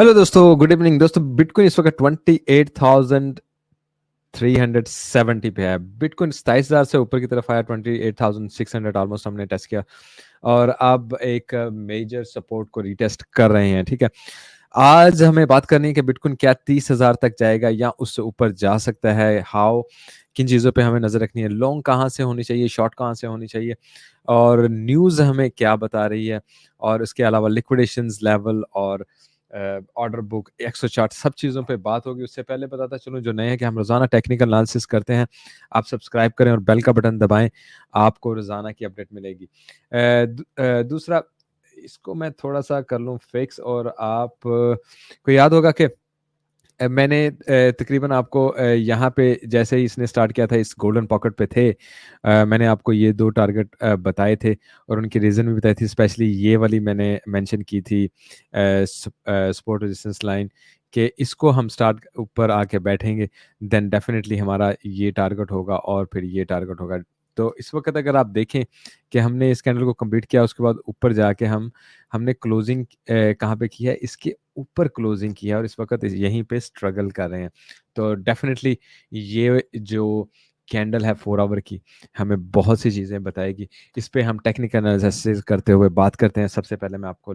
Hello दोस्तों, good evening दोस्तों। Bitcoin इस वक्त 28,370 पे है। बिटकॉइन 27,000 से ऊपर की तरफ आया, 28,600 ऑलमोस्ट हमने टेस्ट किया और अब एक मेजर सपोर्ट को रीटेस्ट कर रहे हैं। ठीक है, आज हमें बात करनी है कि बिटकॉइन क्या 30,000 तक जाएगा या उससे ऊपर जा सकता है। हाउ, किन चीज़ों पे हमें नज़र रखनी है, लॉन्ग कहाँ से होनी चाहिए, शॉर्ट कहाँ से होनी चाहिए, और न्यूज़ हमें क्या बता रही है, और इसके अलावा लिक्विडेशंस लेवल और ऑर्डर बुक, एक्सो चार्ट, सब चीज़ों पे बात होगी। उससे पहले बताता चलूँ जो नए हैं कि हम रोज़ाना टेक्निकल एनालिसिस करते हैं। आप सब्सक्राइब करें और बेल का बटन दबाएं, आपको रोज़ाना की अपडेट मिलेगी। दूसरा, इसको मैं थोड़ा-सा कर लूँ फिक्स, और आप को याद होगा कि मैंने तकरीबन आपको यहाँ पे जैसे ही इसने स्टार्ट किया था, इस गोल्डन पॉकेट पे थे। मैंने आपको ये 2 टारगेट बताए थे और उनकी रीज़न भी बताई थी। स्पेशली ये वाली मैंने मेंशन की थी, सपोर्ट रेजिस्टेंस लाइन, कि इसको हम स्टार्ट ऊपर आके बैठेंगे, देन डेफिनिटली हमारा ये टारगेट होगा और फिर ये टारगेट होगा। तो इस वक़्त अगर आप देखें कि हमने इस कैंडल को कंप्लीट किया, उसके बाद ऊपर जाके हमने क्लोजिंग कहाँ पे की है, इसके ऊपर क्लोजिंग की है और इस वक़्त यहीं पे स्ट्रगल कर रहे हैं। तो डेफ़िनेटली ये जो कैंडल है 4 आवर की, हमें बहुत सी चीज़ें बताएगी। इस पे हम टेक्निकल एनालिसिस करते हुए बात करते हैं। सबसे पहले मैं आपको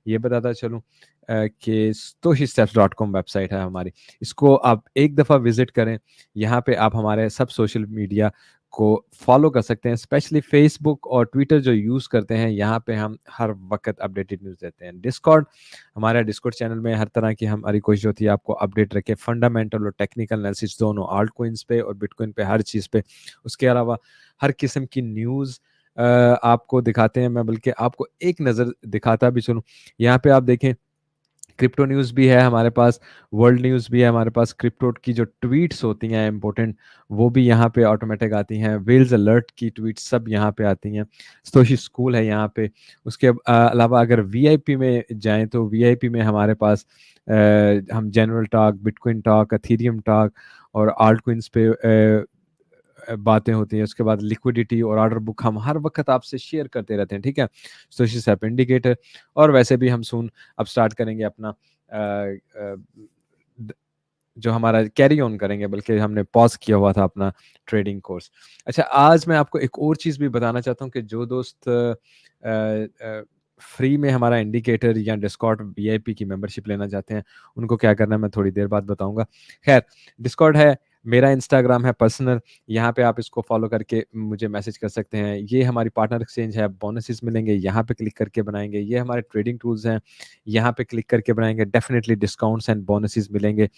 ये बताता चलूँ कि stoichsteps.com वेबसाइट है हमारी। इसको आप एक दफ़ा विज़िट करें। यहाँ पे आप हमारे सब सोशल मीडिया को फॉलो कर सकते हैं, स्पेशली फेसबुक और ट्विटर जो यूज़ करते हैं। यहाँ पे हम हर वक्त अपडेटेड न्यूज़ देते हैं। डिस्कॉर्ड, हमारे डिस्कॉर्ड चैनल में हर तरह की हमारी कोशिश होती है आपको अपडेट रखे, फंडामेंटल और टेक्निकल एनालिसिस दोनों, आल्ट कोइंस पे और बिटकॉइन पे, हर चीज़ पे। उसके अलावा हर किस्म की न्यूज़ आपको दिखाते हैं। मैं बल्कि आपको एक नज़र दिखाता भी चलूँ, यहाँ पे आप देखें, क्रिप्टो न्यूज़ भी है हमारे पास, वर्ल्ड न्यूज़ भी है हमारे पास। क्रिप्टो की जो ट्वीट्स होती हैं इम्पोर्टेंट, वो भी यहाँ पे ऑटोमेटिक आती हैं। वेल्स अलर्ट की ट्वीट्स सब यहाँ पे आती हैं। स्तोशी स्कूल है यहाँ पे। उसके अलावा अगर वीआईपी में जाएँ तो वीआईपी में हमारे पास हम general talk, bitcoin talk, Ethereum talk और आल्ट कोइंस पे बातें होती हैं। उसके बाद लिक्विडिटी और ऑर्डर बुक हम हर वक़्त आपसे शेयर करते रहते हैं, ठीक है? स्टोशी सैप इंडिकेटर, और वैसे भी हम सून अब स्टार्ट करेंगे अपना द जो हमारा कैरी ऑन करेंगे, बल्कि हमने पॉज़ किया हुआ था अपना ट्रेडिंग कोर्स। अच्छा, आज मैं आपको एक और चीज़ भी बताना चाहता हूँ कि जो दोस्त फ्री में हमारा इंडिकेटर या डिस्कॉर्ड वीआईपी की मेंबरशिप लेना चाहते हैं, उनको क्या करना है मैं थोड़ी देर बाद बताऊँगा। ख़ैर, डिस्कॉर्ड है, मेरा इंस्टाग्राम है पर्सनल, यहाँ पे आप इसको फ़ॉलो करके मुझे मैसेज कर सकते हैं। ये हमारी पार्टनर एक्सचेंज है, बोनसेस मिलेंगे, यहाँ पे क्लिक करके बनाएँगे। ये हमारे ट्रेडिंग टूल्स हैं, यहाँ पे क्लिक करके बनाएँगे, डेफ़िनिटली डिस्काउंट्स एंड बोनसेस मिलेंगे।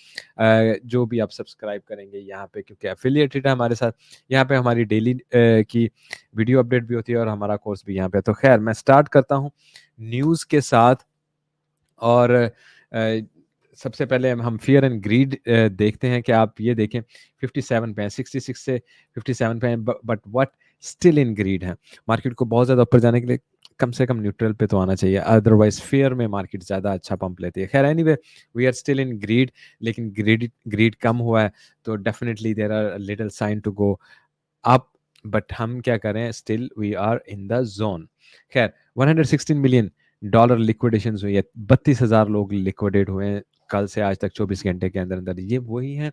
जो भी आप सब्सक्राइब करेंगे यहाँ पे, क्योंकि एफ़िलिएटेड है हमारे साथ। यहाँ पे हमारी डेली की वीडियो अपडेट भी होती है और हमारा कोर्स भी यहाँ पे है। तो ख़ैर, मैं स्टार्ट करता हूँ न्यूज़ के साथ। और सबसे पहले हम फ़ियर एंड ग्रीड देखते हैं कि आप ये देखें, 57 पे हैं, 66 से 57 पे हैं, ब but what still in greed है। मार्केट को बहुत ज़्यादा ऊपर जाने के लिए कम से कम न्यूट्रल पे तो आना चाहिए, अदरवाइज़ फ़ियर में मार्केट ज़्यादा अच्छा पंप लेती है। ख़ैर anyway, we are still in greed, लेकिन ग्रीड ग्रीड कम हुआ है, तो definitely there are little sign to go up, but हम क्या करें, still we are in the zone. ख़ैर, 116 मिलियन डॉलर लिक्विडेशंस हुई है, 32,000 लोग लिक्विडेट हुए हैं कल से आज तक 24 घंटे के अंदर-अंदर। ये वही हैं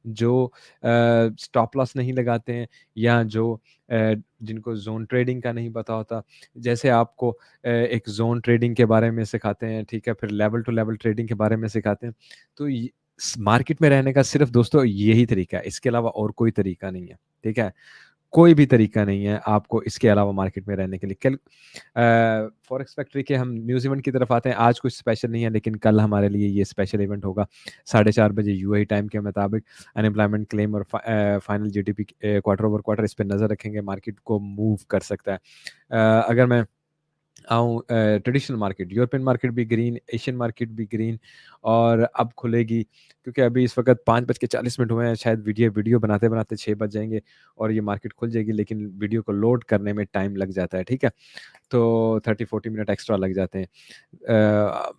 जो स्टॉप लॉस नहीं लगाते हैं, या जो जिनको ज़ोन ट्रेडिंग का नहीं पता होता। जैसे आपको एक ज़ोन ट्रेडिंग के बारे में सिखाते हैं, ठीक है? फिर लेवल टू लेवल ट्रेडिंग के बारे में सिखाते हैं। तो ये मार्केट में रहने का सिर्फ़ दोस्तों यही तरीका है, इसके अलावा और कोई तरीका नहीं है, ठीक है? कोई भी तरीका नहीं है आपको इसके अलावा मार्केट में रहने के लिए। कल फॉरेक्स फैक्ट्री के हम न्यूज़ इवेंट की तरफ आते हैं। आज कुछ स्पेशल नहीं है, लेकिन कल हमारे लिए ये स्पेशल इवेंट होगा। 4:30 बजे यूएई टाइम के मुताबिक अनएम्प्लॉयमेंट क्लेम और final GDP quarter over quarter, इस पे नज़र रखेंगे। मार्केट को मूव कर सकता है। अगर मैं आऊँ ट्रेडिशनल मार्केट, यूरोपियन मार्केट भी ग्रीन, एशियन मार्केट भी ग्रीन, और अब खुलेगी, क्योंकि अभी इस वक़्त 5:40 हुए हैं, शायद वीडियो बनाते-बनाते 6 बज जाएँगे और ये मार्केट खुल जाएगी, लेकिन वीडियो को लोड करने में टाइम लग जाता है, ठीक है? तो 30-40 मिनट एक्स्ट्रा लग जाते हैं। अ,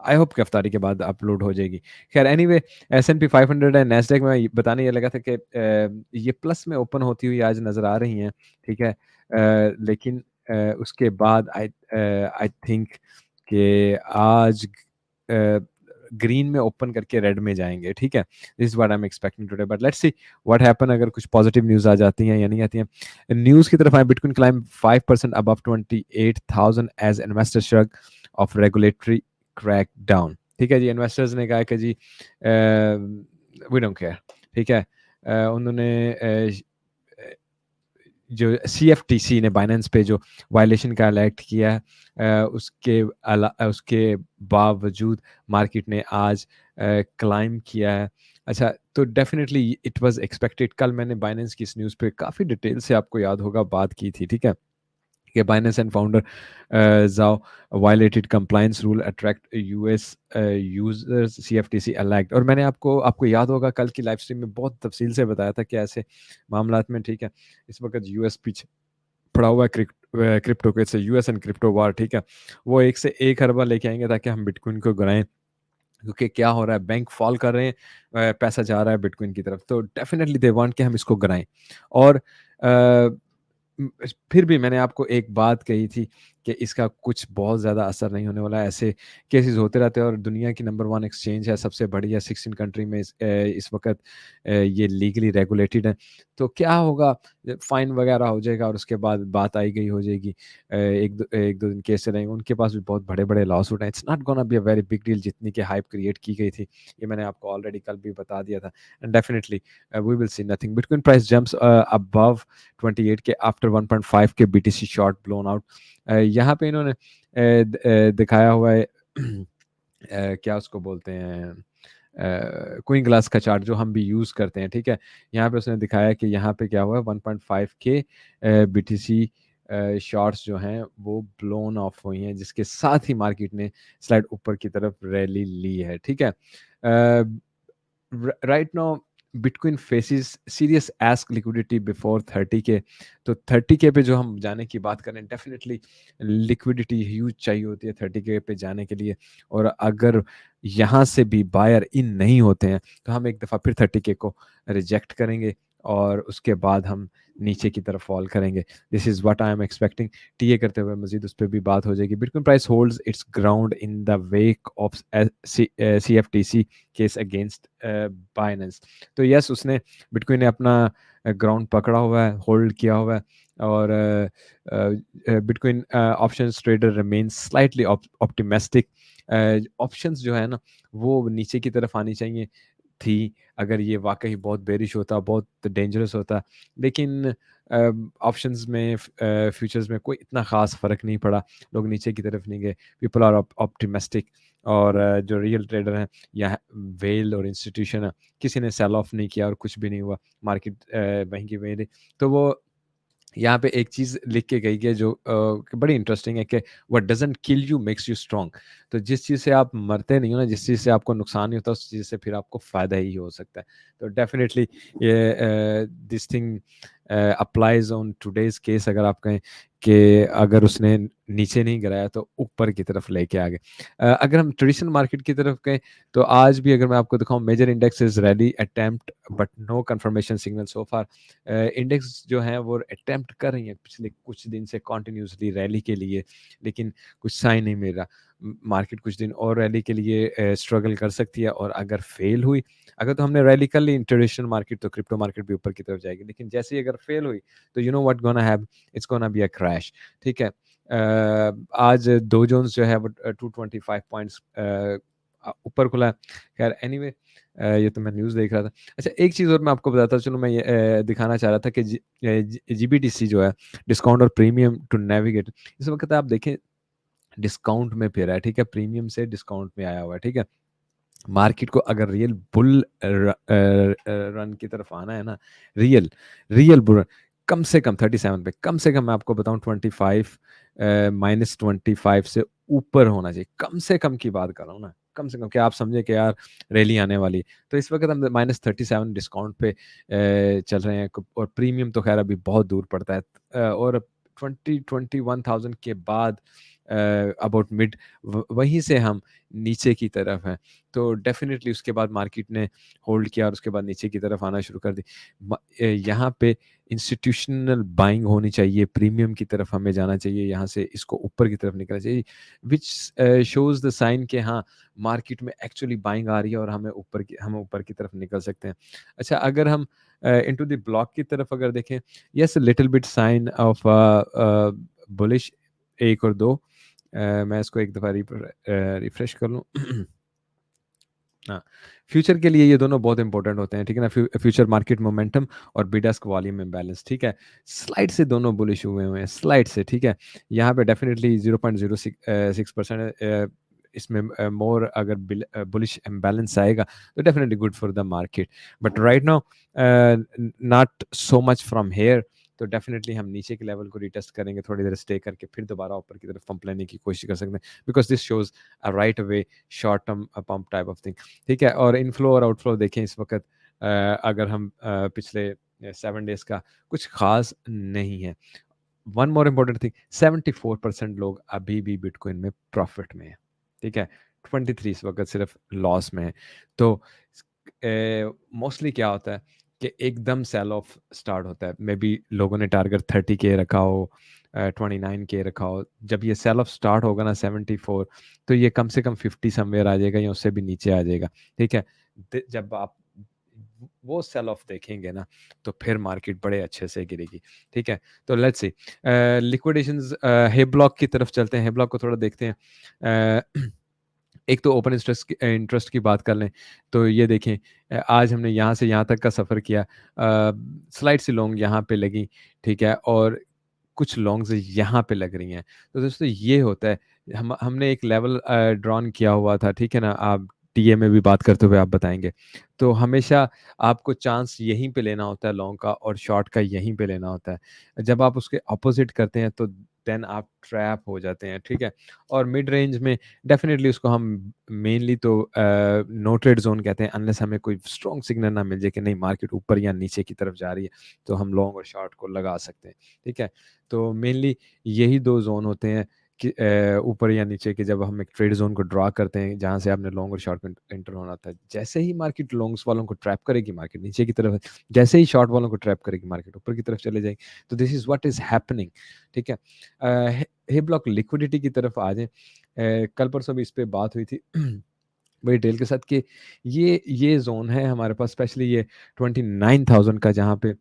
आई होप कि इफ्तारी के बाद अपलोड हो जाएगी। ख़ैर एनीवे, एस-एंड-पी 500 है, नैस्डैक में बताने ये लगा था कि ये प्लस में ओपन होती हुई आज नज़र आ रही हैं, ठीक है? लेकिन उसके बाद आई थिंक कि आज ग्रीन में ओपन करके रेड में जाएंगे, ठीक है। This is what I am expecting today, but let's see what happen, अगर कुछ पॉजिटिव न्यूज़ आ जाती हैं या नहीं आती हैं। न्यूज़ की तरफ आए, bitcoin climb 5% above 28,000 as investor shrug off regulatory crackdown, ठीक है जी। इन्वेस्टर्स ने कहा कि जी वी डोंट केयर, ठीक है। उन्होंने जो CFTC ने बाइनेंस पे जो वायलेशन का अलर्ट किया है, उसके बावजूद मार्केट ने आज क्लाइम किया है। अच्छा, तो डेफिनेटली इट वाज एक्सपेक्टेड। कल मैंने बाइनेंस की इस न्यूज़ पे काफ़ी डिटेल से, आपको याद होगा, बात की थी, ठीक है, कि Binance and founder Zhao violated compliance rule attract US users CFTC alert। और मैंने आपको याद होगा कल की लाइव स्ट्रीम में बहुत तफसील से बताया था कि ऐसे मामलात में, ठीक है, इस वक्त यूएस पीछे पड़ा हुआ है क्रिप्टो के से, यूएस एंड क्रिप्टो वार, ठीक है। वो 1 से 1 अरबा लेके आएंगे ताकि हम बिटकॉइन को गिराएं, क्योंकि क्या हो रहा है, बैंक फॉल कर रहे हैं, पैसा जा रहा है बिटकॉइन की तरफ, तो डेफिनेटली दे वांट कि हम इसको गिराएं। और फिर भी मैंने आपको एक बात कही थी कि इसका कुछ बहुत ज़्यादा असर नहीं होने वाला है। ऐसे केसेस होते रहते हैं, और दुनिया की नंबर 1 एक्सचेंज है, सबसे बड़ी है, 16 कंट्री में इस वक्त ये लीगली रेगुलेटेड है। तो क्या होगा, फ़ाइन वगैरह हो जाएगा और उसके बाद बात आई गई हो जाएगी। 1-2 दिन केस चलेंगे, उनके पास भी बहुत बड़े-बड़े लॉसूट हैं। It's not gonna be a very big deal जितनी की हाइप क्रिएट की गई थी। ये मैंने आपको ऑलरेडी कल भी बता दिया था। And definitely we will see nothing. Bitcoin price jumps above 28 K after 1.5 के BTC शॉर्ट ब्लोन आउट। यहाँ पे इन्होंने दिखाया हुआ है क्या उसको बोलते हैं, क्वीन ग्लास का चार्ट जो हम भी यूज़ करते हैं, ठीक है। यहाँ पे उसने दिखाया कि यहाँ पे क्या हुआ है, 1.5 के BTC शॉर्ट्स जो हैं वो ब्लोन ऑफ हुई हैं, जिसके साथ ही मार्केट ने स्लाइड ऊपर की तरफ रैली ली है, ठीक है। Right now bitcoin faces serious ask liquidity before 30 के। तो 30 के पे जो हम जाने की बात करें, डेफिनेटली लिक्विडिटी ह्यूज चाहिए होती है 30 के पे जाने के लिए। और अगर यहाँ से भी बायर इन नहीं होते हैं तो हम एक दफ़ा फिर 30 के को रिजेक्ट करेंगे और उसके बाद हम नीचे की तरफ फॉल करेंगे। This is what I am expecting. TA करते हुए मजीद उस पर भी बात हो जाएगी। Bitcoin price holds it's ground in the wake of CFTC case against Binance. तो यस, उसने बिटकॉइन ने अपना ग्राउंड पकड़ा हुआ है, होल्ड किया हुआ है। और bitcoin options trader remain slightly optimistic. Options जो है ना, वो नीचे की तरफ आनी चाहिए थी, अगर ये वाकई बहुत बेरिश होता, बहुत डेंजरस होता। लेकिन ऑप्शंस में फ्यूचर्स में कोई इतना ख़ास फ़र्क नहीं पड़ा, लोग नीचे की तरफ नहीं गए। People are optimistic. और जो रियल ट्रेडर हैं या वेल और इंस्टीट्यूशन है, किसी ने सेल ऑफ नहीं किया और कुछ भी नहीं हुआ, मार्केट वहीं की वहीं रही। तो वो यहाँ पे एक चीज़ लिख के गई है जो बड़ी इंटरेस्टिंग है कि what doesn't kill you makes you strong. तो जिस चीज़ से आप मरते नहीं हो ना, जिस चीज़ से आपको नुकसान नहीं होता, उस चीज़ से फिर आपको फ़ायदा ही हो सकता है। तो डेफिनेटली ये this thing applies on today's case. अगर आप कहें कि अगर उसने नीचे नहीं गिराया तो ऊपर की तरफ लेके आ गए। अगर हम ट्रेडिशनल मार्केट की तरफ कहें तो आज भी अगर मैं आपको दिखाऊं, major index is rally attempt but no confirmation signal so far. Index जो हैं वो अटेम्प्ट कर रही हैं पिछले कुछ दिन से कॉन्टिन्यूसली रैली के लिए, लेकिन कुछ साइन नहीं मिल रहा। मार्केट कुछ दिन और रैली के लिए स्ट्रगल कर सकती है, और अगर फेल हुई, अगर तो हमने रैली कर ली इंटरनेशनल मार्केट, तो क्रिप्टो मार्केट भी ऊपर की तरफ जाएगी। लेकिन जैसे ही अगर फेल हुई तो you know what gonna have, it's gonna be a crash, ठीक है। आज डो जोन्स जो है वो 225 पॉइंट्स ऊपर खुला है। खैर एनीवे, ये तो मैं न्यूज़ देख रहा था। अच्छा, एक चीज़ और मैं आपको बताता चलूँ, मैं ये दिखाना चाह रहा था कि GBTC जो है, डिस्काउंट और प्रीमियम टू नेविगेट, इस वक्त आप देखें डिस्काउंट में फिर है, ठीक है, प्रीमियम से डिस्काउंट में आया हुआ है, ठीक है। मार्केट को अगर रियल बुल रन की तरफ आना है ना, रियल रियल बुल रन, कम से कम 37 पे, कम से कम मैं आपको बताऊं 25 -25 से ऊपर होना चाहिए। कम से कम की बात कर रहा हूँ ना, कम से कम, कि आप समझे कि यार रैली आने वाली है। तो इस वक्त हम -37 डिस्काउंट पे चल रहे हैं, और प्रीमियम तो खैर अभी बहुत दूर पड़ता है। और 20-21,000 के बाद अबाउट मिड वहीं से हम नीचे की तरफ हैं। तो डेफिनेटली उसके बाद मार्केट ने होल्ड किया और उसके बाद नीचे की तरफ आना शुरू कर दी। यहाँ पे इंस्टीट्यूशनल बाइंग होनी चाहिए, प्रीमियम की तरफ हमें जाना चाहिए, यहाँ से इसको ऊपर की तरफ निकलना चाहिए, विच शोज़ द साइन कि हाँ, मार्केट में एक्चुअली बाइंग आ रही है और हम ऊपर की तरफ निकल सकते हैं। अच्छा, अगर हम इनटू द ब्लॉक की तरफ अगर देखें, yes little bit sign of bullish 1 और 2। मैं इसको एक दफ़ा रिफ्रेश कर लूँ। हाँ, फ्यूचर के लिए ये दोनों बहुत इंपॉर्टेंट होते हैं, ठीक है ना? फ्यूचर मार्केट मोमेंटम और बिड आस्क वॉल्यूम इम्बैलेंस, ठीक है? स्लाइड से दोनों बुलिश हुए हैं, स्लाइड से, ठीक है? यहाँ पे डेफिनिटली 0.06% इसमें मोर अगर बुलिश इम्बैलेंस आएगा तो definitely good for the market. But right now not so much from here, तो डेफिनेटली हम नीचे के लेवल को रिटेस्ट करेंगे, थोड़ी देर स्टे करके फिर दोबारा ऊपर की तरफ पंप लेने की कोशिश कर सकते हैं, because this shows a right away short term pump type of thing, ठीक है? और इनफ्लो और आउटफ्लो देखें इस वक्त, अगर हम पिछले 7 डेज का कुछ खास नहीं है। वन मोर इम्पोर्टेंट थिंग, 74% लोग अभी भी बिटकॉइन में प्रॉफिट में है, ठीक है? 23 इस वक्त सिर्फ लॉस में है। तो मोस्टली क्या होता है कि एकदम सेल ऑफ स्टार्ट होता है, मे बी लोगों ने टारगेट 30K रखा हो, 29K रखा हो, जब ये सेल ऑफ स्टार्ट होगा ना 74, तो ये कम से कम 50 समवेयर आ जाएगा या उससे भी नीचे आ जाएगा, ठीक है? जब आप वो सेल ऑफ देखेंगे ना, तो फिर मार्केट बड़े अच्छे से गिरेगी, ठीक है? तो लेट्स सी लिक्विडेशंस, हे ब्लॉक की तरफ चलते हैं, हे ब्लॉक को थोड़ा देखते हैं। एक तो ओपन इंटरेस्ट की बात कर लें, तो ये देखें, आज हमने यहाँ से यहाँ तक का सफ़र किया, स्लाइड सी लॉन्ग यहाँ पे लगी, ठीक है? और कुछ लॉन्ग्स यहाँ पे लग रही हैं। तो दोस्तों ये होता है, हमने एक लेवल ड्रॉन किया हुआ था, ठीक है ना? आप टीए में भी बात करते हुए आप बताएँगे। तो हमेशा आपको चांस यहीं पे लेना होता है लॉन्ग का, और शॉर्ट का यहीं पे लेना होता है। जब आप उसके अपोज़िट करते हैं तो देन आप ट्रैप हो जाते हैं, ठीक है? और मिड रेंज में डेफ़िनिटली उसको हम मेनली तो नो ट्रेड ज़ोन कहते हैं, अनलेस हमें कोई स्ट्रॉन्ग सिग्नल ना मिल जाए कि नहीं मार्केट ऊपर या नीचे की तरफ जा रही है, तो हम लॉन्ग और शॉर्ट को लगा सकते हैं, ठीक है? तो मेनली यही 2 ज़ोन होते हैं कि ऊपर या नीचे के, जब हम एक ट्रेड ज़ोन को ड्रा करते हैं, जहाँ से आपने लॉन्ग और शॉर्ट में एंटर होना था। जैसे ही मार्केट लॉन्ग्स वालों को ट्रैप करेगी, मार्केट नीचे की तरफ है, जैसे ही शॉर्ट वालों को ट्रैप करेगी, मार्केट ऊपर की तरफ चले जाएगी। तो this is what is happening, ठीक है? हे ब्लॉक लिक्विडिटी की तरफ आ जाएँ। कल परसों भी इस पे बात हुई थी बड़ी डिटेल के साथ कि ये ज़ोन है हमारे पास, स्पेशली ये 29,000 का, जहाँ पे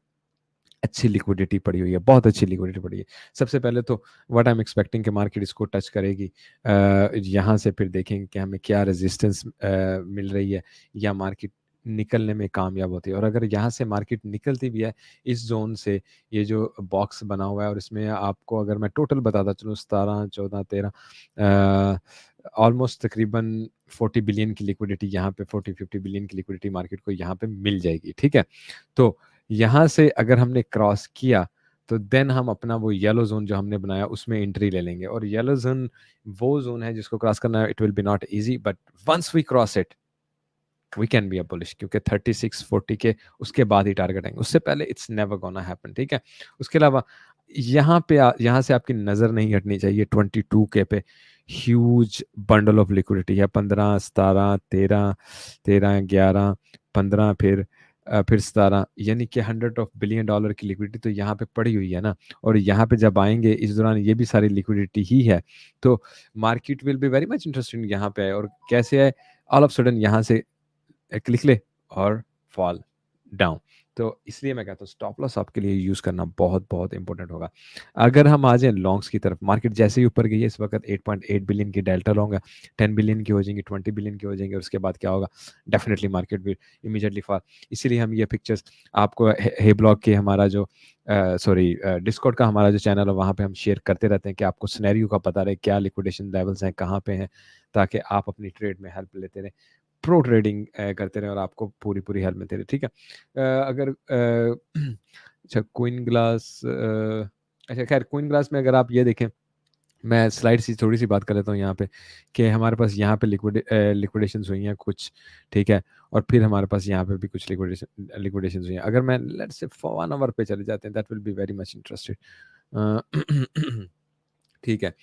अच्छी लिक्विडिटी पड़ी हुई है, बहुत अच्छी लिक्विडिटी पड़ी है। सबसे पहले तो व्हाट आई एम एक्सपेक्टिंग कि मार्केट इसको टच करेगी। यहाँ से फिर देखेंगे कि हमें क्या रेजिस्टेंस मिल रही है, या मार्केट निकलने में कामयाब होती है। और अगर यहाँ से मार्केट निकलती भी है इस ज़ोन से, ये जो बॉक्स बना हुआ है, और इसमें आपको अगर मैं टोटल बताता चलूँ, 17, 14, 13, ऑलमोस्ट तकरीबन 40 बिलियन की लिक्विडिटी यहाँ पे, 40-50 बिलियन की लिक्विडिटी मार्केट को यहाँ पे मिल जाएगी, ठीक है? तो यहाँ से अगर हमने क्रॉस किया, तो देन हम अपना वो येलो ज़ोन जो हमने बनाया उसमें एंट्री ले लेंगे, और येलो ज़ोन वो ज़ोन है जिसको क्रॉस करना, it will be not easy, but once we cross it, we can be a bullish, क्योंकि 36-40 के उसके बाद ही टारगेट आएँगे, उससे पहले इट्स नेवर गोना हैपन, ठीक है? उसके अलावा यहाँ से आपकी नज़र नहीं हटनी चाहिए 22 के पे, ह्यूज बंडल ऑफ लिक्विडिटी है, 15, 17, 13, 13, 11, 15, फिर 17, यानी कि $100 बिलियन की लिक्विडिटी तो यहाँ पे पड़ी हुई है ना। और यहाँ पे जब आएँगे इस दौरान ये भी सारी लिक्विडिटी ही है, तो market will be very much interested यहाँ पे है, और कैसे है, ऑल ऑफ सडन यहाँ से क्लिक ले और फॉल डाउन। तो इसलिए मैं कहता हूँ स्टॉप लॉस आपके लिए यूज़ करना बहुत बहुत इंपॉर्टेंट होगा। अगर हम आ जाएँ लॉन्ग्स की तरफ, मार्केट जैसे ही ऊपर गई है, इस वक्त 8.8 बिलियन की डेल्टा लॉन्ग है, 10 बिलियन की हो जाएंगी, 20 बिलियन की हो जाएंगे, और उसके बाद क्या होगा, definitely market will immediately fall. इसीलिए हम ये पिक्चर्स आपको हे ब्लॉग के हमारा जो सॉरी डिस्कॉर्ड का हमारा जो चैनल है, वहाँ पे हम शेयर करते रहते हैं कि आपको सिनेरियो का पता रहे, क्या लिक्विडेशन लेवल्स हैं, कहाँ पे हैं, ताकि आप अपनी ट्रेड में हेल्प लेते रहें, प्रो ट्रेडिंग करते रहें, और आपको पूरी हेल्प मिलती रहे, ठीक है? अगर अच्छा क्वीन ग्लास, अच्छा खैर क्वीन ग्लास में अगर आप ये देखें, मैं स्लाइड सी थोड़ी सी बात कर लेता हूँ यहाँ पे, कि हमारे पास यहाँ पे लिक्विडेशंस हुई हैं कुछ, ठीक है? और फिर हमारे पास यहाँ पे भी कुछ लिक्विडेशंस हुई हैं। अगर मैं लेट्स से फॉर 1 आवर पे चले जाते हैं, that will be very much interested. ठीक है।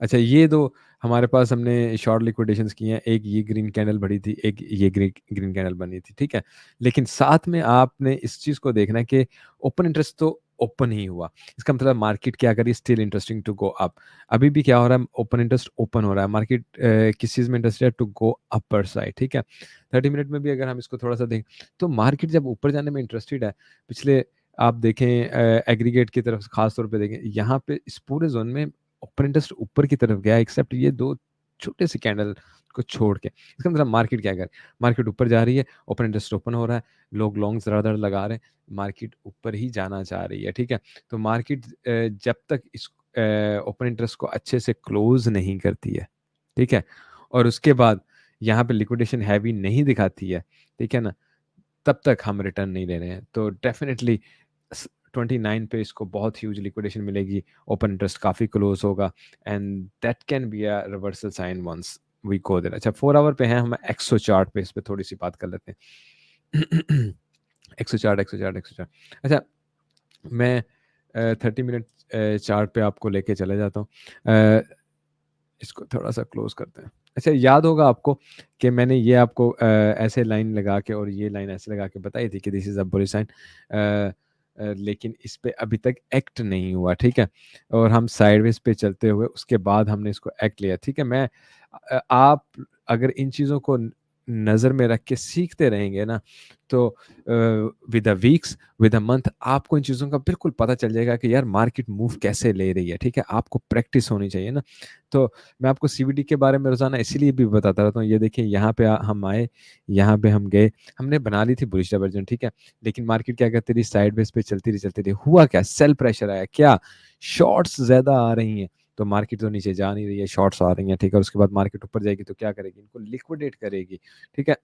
अच्छा, ये 2 हमारे पास हमने शॉर्ट लिक्विडेशंस की हैं, एक ये ग्रीन कैंडल बनी थी, एक ये ग्रीन कैंडल बनी थी, ठीक है? लेकिन साथ में आपने इस चीज़ को देखना है कि ओपन इंटरेस्ट तो ओपन ही हुआ। इसका मतलब मार्केट क्या कर रही है, still interesting to go up. अभी भी क्या हो रहा है, ओपन इंटरेस्ट ओपन हो रहा है। मार्केट किस चीज़ में इंटरेस्टेड है, टू गो अपर साइड, ठीक है? 30 मिनट में भी अगर हम इसको थोड़ा-सा देखें, तो मार्केट जब ऊपर जाने में इंटरेस्टेड है, पिछले आप देखें एग्रीगेट की तरफ खास तौर पे देखें, यहाँ पे इस पूरे ज़ोन में ओपन इंटरेस्ट ऊपर की तरफ गया एक्सेप्ट ये 2 छोटे से कैंडल को छोड़ के। इसका मतलब मार्केट क्या कर रही है? मार्केट ऊपर जा रही है, ओपन इंटरेस्ट ओपन हो रहा है, लोग लॉन्ग्स धड़ाधड़ लगा रहे हैं, मार्केट ऊपर ही जाना चाह रही है, ठीक है? तो मार्केट जब तक इस ओपन इंटरेस्ट को अच्छे से क्लोज़ नहीं करती है, ठीक है? और उसके बाद यहाँ पे लिक्विडेशन हैवी नहीं दिखाती है, ठीक है ना? तब तक हम रिटर्न नहीं ले रहे हैं। तो डेफ़िनिटली 29 पे इसको बहुत ह्यूज लिक्विडेशन मिलेगी, ओपन इंटरेस्ट काफ़ी क्लोज होगा and that can be a reversal sign once we go there. अच्छा, 4 आवर पे हैं हम, एक्सो चार्ट पे इस पे थोड़ी सी बात कर लेते हैं। एक्सो चार्ट। अच्छा, मैं 30 मिनट चार्ट पे आपको लेके चले जाता हूँ। इसको थोड़ा-सा क्लोज़ करते हैं। अच्छा, याद होगा आपको कि मैंने ये आपको ऐसे लाइन लगा के और ये लाइन ऐसे लगा के बताई थी कि this is a bullish sign. लेकिन इस पे अभी तक एक्ट नहीं हुआ, ठीक है? और हम साइडवेज़ पे चलते हुए उसके बाद हमने इसको एक्ट लिया, ठीक है? आप अगर इन चीज़ों को नज़र में रख के सीखते रहेंगे ना, तो with the weeks, with the month आपको इन चीज़ों का बिल्कुल पता चल जाएगा कि यार मार्केट मूव कैसे ले रही है, ठीक है? आपको प्रैक्टिस होनी चाहिए ना। तो मैं आपको सीवीडी के बारे में रोज़ाना इसीलिए भी बताता रहता हूँ। ये देखिए, यहाँ पे हम आए, यहाँ पे हम गए, हमने बना ली थी बुलिश डाइवर्जन, ठीक है? लेकिन मार्केट क्या करती रही, साइडवेज़ पे चलती रही। हुआ क्या? सेल प्रेशर आया। क्या? शॉर्ट्स ज़्यादा आ रही हैं, तो मार्केट तो नीचे जा नहीं रही है, शॉर्ट्स आ रही हैं, ठीक है? उसके बाद मार्केट ऊपर जाएगी तो क्या करेगी? इनको लिक्विडेट करेगी, ठीक है?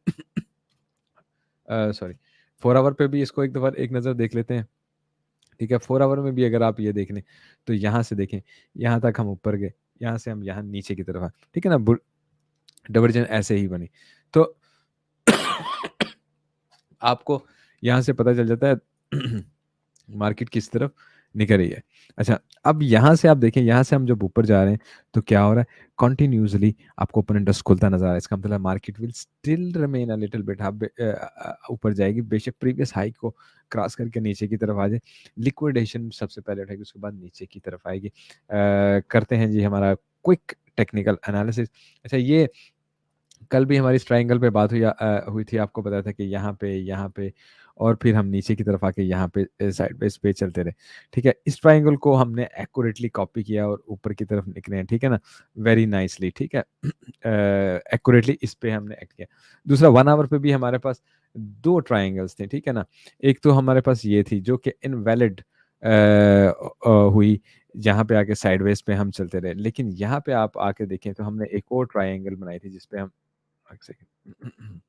सॉरी, 4 आवर पे भी इसको एक दफ़ा एक नज़र देख लेते हैं, ठीक है? 4 आवर में भी अगर आप ये देख लें, तो यहाँ से देखें, यहाँ तक हम ऊपर गए, यहाँ से हम यहाँ नीचे की तरफ आए, ठीक है ना? डाइवर्जन ऐसे ही बनी। तो आपको यहाँ से पता चल जाता है मार्केट किस तरफ निकल रही है। अच्छा, अब यहाँ से आप देखें, यहाँ से हम जब ऊपर जा रहे हैं, तो क्या हो रहा है? कंटिन्यूअसली आपको ओपन इंटरेस्ट खुलता नज़र आ रहा है। इसका मतलब market will still remain a little bit ऊपर जाएगी, बेशक प्रीवियस हाई को क्रॉस करके नीचे की तरफ आ जाए। लिक्विडेशन सबसे पहले उठाएगी, उसके बाद नीचे की तरफ आएगी। करते हैं जी हमारा क्विक टेक्निकल एनालिसिस। अच्छा, ये कल भी हमारी इस ट्रायंगल पे बात हुई थी, आपको बताया था कि यहाँ पे और फिर हम नीचे की तरफ आके यहाँ पे साइडवेज़ पे चलते रहे, ठीक है? इस ट्रायंगल को हमने एक्यूरेटली कॉपी किया और ऊपर की तरफ निकले हैं, ठीक है ना? वेरी नाइसली, ठीक है? एक्यूरेटली इस पे हमने एक्ट किया। दूसरा, 1 आवर पे भी हमारे पास 2 ट्रायंगल्स थे, ठीक है ना? एक तो हमारे पास ये थी जो कि इनवैलिड हुई, जहाँ पे आके साइडवेज़ पे हम चलते रहे। लेकिन यहाँ पे आप आके देखें तो हमने एक और ट्रायंगल बनाई थी जिस पे हम 1 सेकंड,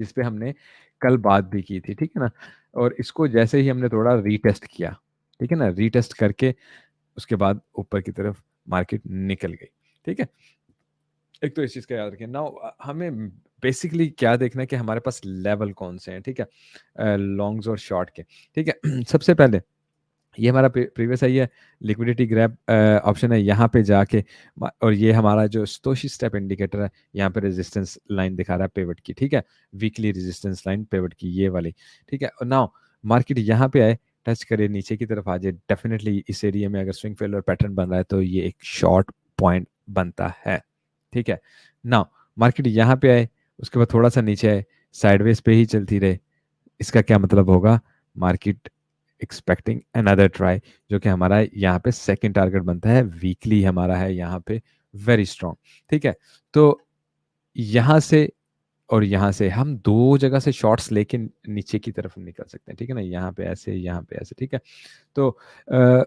इस पे हमने कल बात भी की थी, ठीक है ना? और इसको जैसे ही हमने थोड़ा रीटेस्ट किया, ठीक है ना? रीटेस्ट करके उसके बाद ऊपर की तरफ मार्केट निकल गई, ठीक है? एक तो इस चीज़ का याद रखें। नाउ हमें बेसिकली क्या देखना है कि हमारे पास लेवल कौन-से हैं, ठीक है? लॉन्ग्स और शॉर्ट के, ठीक है? सबसे पहले ये हमारा प्रीवियस है, ये लिक्विडिटी ग्रैब ऑप्शन है, यहाँ पे जाके और ये हमारा जो stochastic स्टेप इंडिकेटर है, यहाँ पे रेजिस्टेंस लाइन दिखा रहा है पिवट की, ठीक है? वीकली रेजिस्टेंस लाइन पिवट की, ये वाली, ठीक है? और नाउ मार्केट यहाँ पे आए, टच करे, नीचे की तरफ आ जाए, डेफिनेटली इस एरिया में अगर स्विंग फेलियर पैटर्न बन रहा है तो ये एक शॉर्ट पॉइंट बनता है, ठीक है? नाउ मार्केट यहाँ पे आए, उसके बाद थोड़ा सा नीचे आए, साइडवेज पे ही चलती रहे, इसका क्या मतलब होगा? मार्केट एक्सपेक्टिंग अनदर ट्राई, जो कि हमारा यहाँ पे सेकंड टारगेट बनता है, वीकली हमारा है यहाँ पे वेरी स्ट्रॉन्ग, ठीक है? तो यहाँ से और यहाँ से हम 2 जगह से शॉट्स लेके नीचे की तरफ निकल सकते हैं, ठीक है ना? यहाँ पे ऐसे, ठीक है? तो अ,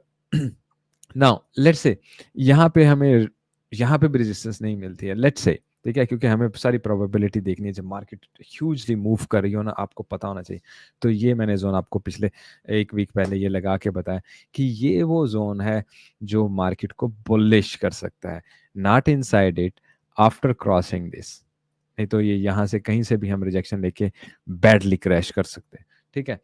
नाउ लेट्स से यहाँ पे भी रेजिस्टेंस नहीं मिलती है, लेट्स से, ठीक है? क्योंकि हमें सारी प्रोबेबिलिटी देखनी है, जब मार्केट ह्यूजली मूव कर रही हो ना, आपको पता होना चाहिए। तो ये मैंने ज़ोन आपको पिछले 1 वीक पहले ये लगा के बताया कि ये वो ज़ोन है जो मार्केट को बुलिश कर सकता है, not inside it, after crossing this. नहीं तो ये यहाँ से कहीं से भी हम रिजेक्शन लेके बैडली क्रैश कर सकते हैं, ठीक है?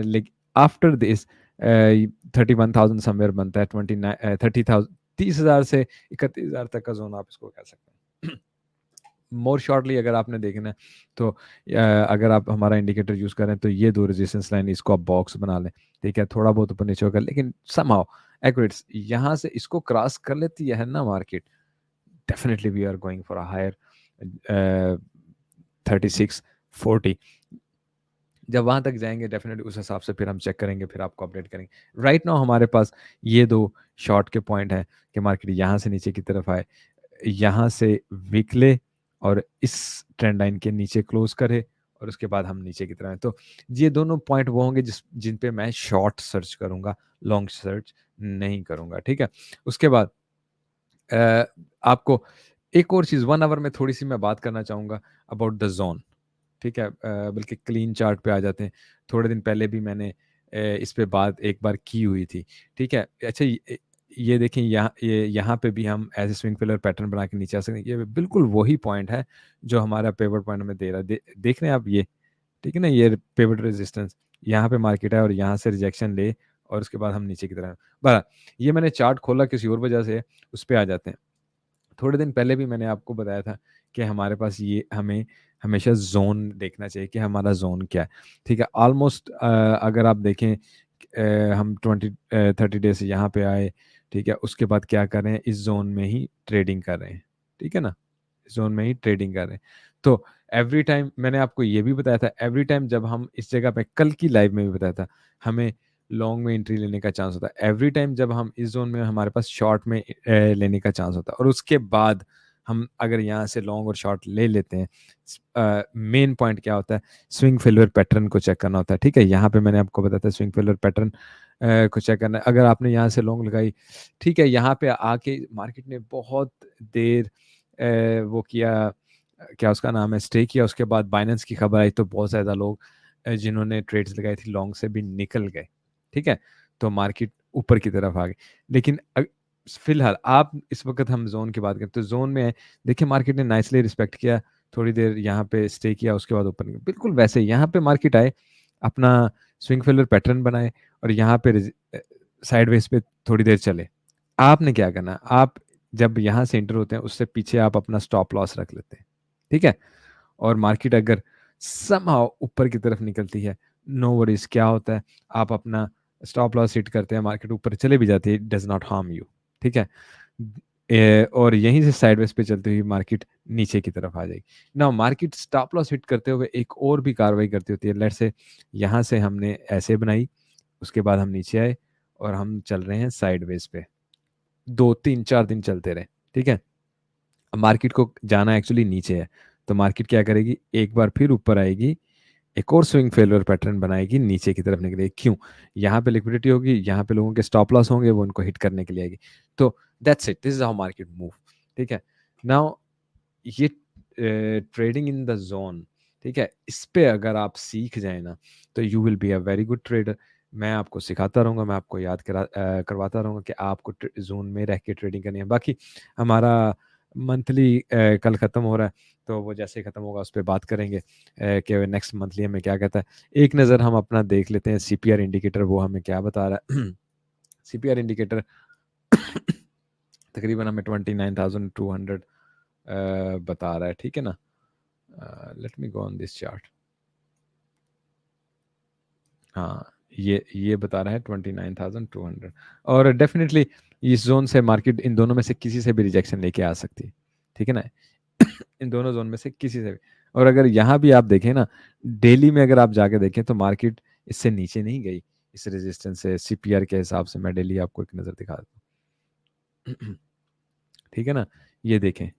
लेकिन आफ्टर दिस 31,000 समवेयर बनता है, 29 30,000 30,000 से 31,000 तक का ज़ोन आप इसको कह सकते हैं। मोर शॉर्टली अगर आपने देखना है तो अगर आप हमारा इंडिकेटर यूज़ करें तो ये 2 रेजिस्टेंस लाइन इसको आप बॉक्स बना लें, ठीक है? थोड़ा बहुत ऊपर नीचे होगा लेकिन समहाउ एक्यूरेट्स यहाँ से इसको क्रॉस कर लेती है ना market, definitely we are going for a higher 36-40। जब वहाँ तक जाएँगे डेफ़िनेटली उस हिसाब से फिर हम चेक करेंगे, फिर आपको अपडेट करेंगे। राइट नाउ हमारे पास ये 2 शॉर्ट के पॉइंट हैं कि मार्केट यहाँ से नीचे की तरफ आए, यहाँ से विक और इस ट्रेंड लाइन के नीचे क्लोज़ करे और उसके बाद हम नीचे की तरफ आएँ। तो ये दोनों पॉइंट वो होंगे जिन पे मैं शॉर्ट सर्च करूँगा, लॉन्ग सर्च नहीं करूँगा, ठीक है? उसके बाद अ, आपको एक और चीज़ 1 आवर में थोड़ी-सी मैं बात करना चाहूँगा अबाउट द ज़ोन। ठीक है? बल्कि क्लीन चार्ट पे आ जाते हैं। थोड़े दिन पहले भी मैंने इस पे बात एक बार की हुई थी, ठीक है? अच्छा ये देखें यहाँ पे भी हम ऐसे स्विंग पिलर पैटर्न बना के नीचे आ सकते हैं। ये बिल्कुल वही पॉइंट है जो हमारा पिवट पॉइंट हमें दे रहा है। देख रहे हैं आप ये, ठीक है ना? ये पिवट रेजिस्टेंस यहाँ पे मार्केट है और यहाँ से रिजेक्शन ले और उसके बाद हम नीचे की तरफ बहरहाल ये मैंने चार्ट खोला किसी और वजह से, उस पे आ जाते हैं। थोड़े दिन पहले भी मैंने आपको बताया था कि हमारे पास ये हमें हमेशा ज़ोन देखना चाहिए कि हमारा ज़ोन क्या है, ठीक है? ऑलमोस्ट अगर आप देखें हम 30 डेज़ से यहाँ पे आए, ठीक है? उसके बाद क्या कर रहे हैं, इस ज़ोन में ही ट्रेडिंग कर रहे हैं, ठीक है ना? इस ज़ोन में ही ट्रेडिंग कर रहे हैं। तो एवरी टाइम मैंने आपको ये भी बताया था, एवरी टाइम जब हम इस जगह पे कल की लाइव में भी बताया था, हमें लॉन्ग में एंट्री लेने का चांस होता है। एवरी टाइम जब हम इस ज़ोन में हमारे पास शॉर्ट में लेने का चांस होता है और उसके बाद हम अगर यहाँ से लॉन्ग और शॉर्ट ले लेते हैं, मेन पॉइंट क्या होता है, स्विंग फेल्योर पैटर्न को चेक करना होता है, ठीक है? यहाँ पे मैंने आपको बताया था स्विंग फेल्योर पैटर्न को चेक करना है। अगर आपने यहाँ से लॉन्ग लगाई, ठीक है, यहाँ पे आके मार्केट ने बहुत देर वो किया, क्या उसका नाम है, स्टे किया, उसके बाद बाइनेंस की खबर आई तो बहुत ज़्यादा लोग जिन्होंने ट्रेड्स लगाई थी लॉन्ग से भी निकल गए, ठीक है? तो मार्केट ऊपर की तरफ आ गई। लेकिन फिलहाल आप इस वक़्त हम ज़ोन की बात करें तो ज़ोन में देखिए मार्केट ने नाइसली रिस्पेक्ट किया, थोड़ी देर यहाँ पे स्टे किया उसके बाद ऊपर निकला। बिल्कुल वैसे ही यहाँ पे मार्केट आए, अपना स्विंग फेलियर पैटर्न बनाए और यहाँ पे साइडवेज़ पे थोड़ी देर चले। आपने क्या करना है, आप जब यहाँ से एंटर होते हैं उससे पीछे आप अपना स्टॉप लॉस रख लेते हैं, ठीक है? और मार्केट अगर समहाउ ऊपर की तरफ निकलती है, नो वरीज़, क्या होता है, आप अपना स्टॉप लॉस हिट करते हैं, मार्केट ऊपर चले भी जाती है, it does not harm you, ठीक है? और यहीं से साइडवेज़ पे चलती हुई मार्केट नीचे की तरफ आ जाएगी। Now market stop loss hit करते हुए एक और भी कार्रवाई करती होती है। लेट्स से यहाँ से हमने ऐसे बनाई, उसके बाद हम नीचे आए और हम चल रहे हैं साइडवेज़ पे। 2, 3, 4 दिन चलते रहे, ठीक है? अब मार्केट को जाना एक्चुअली नीचे है, तो मार्केट क्या करेगी, एक बार फिर ऊपर आएगी, एक और स्विंग फेलियर पैटर्न बनाएगी, नीचे की तरफ निकलेगी। क्यों? यहाँ पे लिक्विडिटी होगी, यहाँ पे लोगों के स्टॉप लॉस होंगे, वो उनको हिट करने के लिए आएगी। तो that's it, this is how market move, ठीक है? नाउ ये ट्रेडिंग इन द ज़ोन, ठीक है? इस पे अगर आप सीख जाएँ ना, तो you will be a very good trader. मैं आपको सिखाता रहूँगा, मैं आपको याद करवाता रहूँगा कि आपको ज़ोन में रह के ट्रेडिंग करनी है। बाकी हमारा मंथली कल ख़त्म हो रहा है, तो वो जैसे ही ख़त्म होगा उस पे बात करेंगे कि नेक्स्ट मंथली हमें क्या कहता है। एक नज़र हम अपना देख लेते हैं सीपीआर इंडिकेटर, वो हमें क्या बता रहा है। सीपीआर इंडिकेटर तकरीबन हमें 29,200 बता रहा है, ठीक है ना? Let me go on this chart. हाँ, ये बता रहा है 29,200 और डेफ़िनिटली इस ज़ोन से मार्केट इन दोनों में से किसी से भी रिजेक्शन लेके आ सकती है, ठीक है ना? इन दोनों ज़ोन में से किसी से भी। और अगर यहाँ भी आप देखें ना, डेली में अगर आप जाके देखें तो मार्केट इससे नीचे नहीं गई, इस रेजिस्टेंस से सीपीआर के हिसाब से। मैं डेली आपको एक नज़र दिखा देता हूँ। ठीक है ना? ये देखें,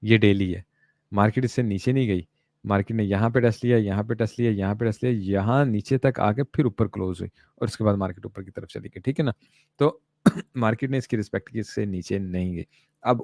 ये डेली है। मार्केट इससे नीचे नहीं गई। मार्केट ने यहाँ पे टच लिया, यहाँ पे टच लिया, यहाँ पे टच लिया, यहाँ नीचे तक आके फिर ऊपर क्लोज़ हुई और उसके बाद मार्केट ऊपर की तरफ चली गई, ठीक है ना? तो मार्केट ने इसकी रिस्पेक्ट की, इससे नीचे नहीं गई। अब